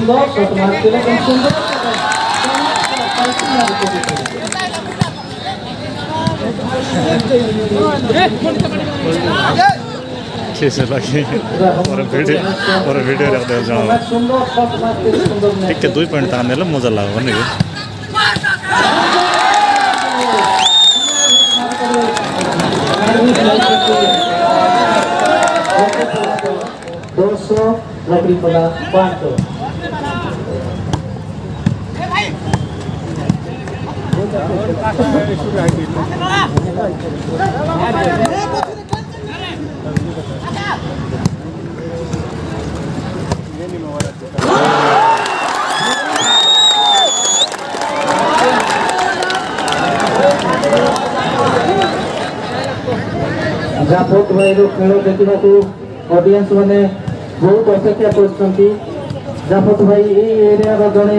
সুন্দর শট মারছিলেন এবং সুন্দর कैसे लगे पर भिडियो राख्दै সুন্দর শট মারতে সুন্দর ठिक्कै 2 पोइन्ट तान्नेलाई मजा लाग्यो भने Dorso Agrícola cuánto. Japot Vairu ଖେଳ ଦେଖିବାକୁ ଅଡିଏନ୍ସ ମାନେ ବହୁତ ଅପେକ୍ଷା କରୁଛନ୍ତି। ଜାଫତ ଭାଇ ଏଇ ଏରିଆର ଜଣେ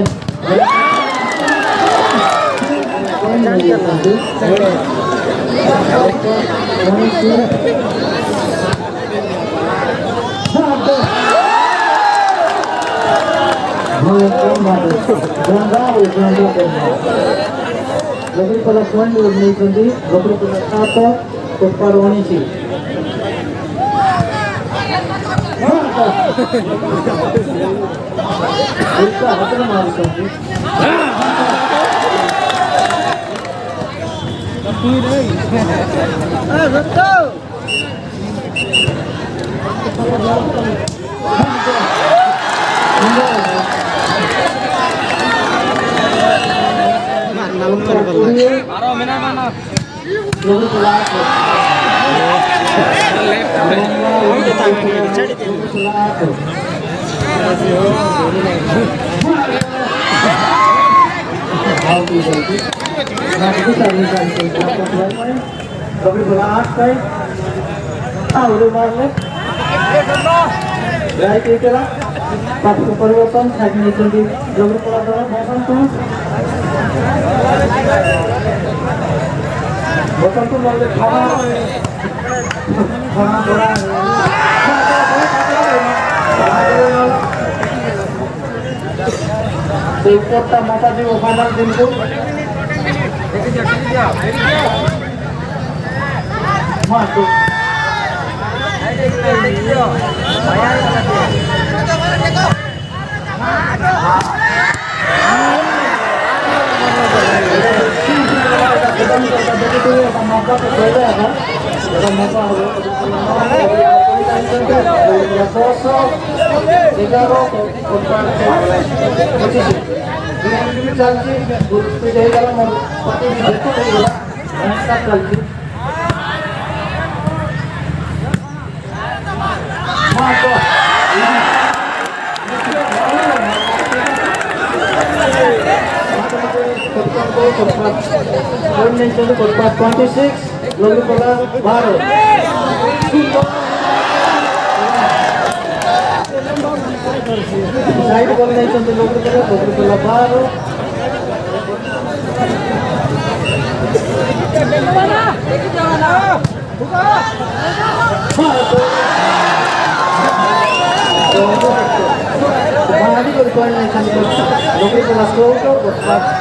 Agrícola ପଏଣ୍ଟ ନେଇଛନ୍ତି। Agrícola 7 Copar 19 Usta hatır marisଛନ୍ତି। परिवर्तन বসন্ত বললে খাওয়া সেই উপরটা মাথা দিয়ে ফাইনাল কিন্তু Korpat 26 Agrícola 12 Side ball ନେଇଛନ୍ତି Agrícola 12 Agrícola 14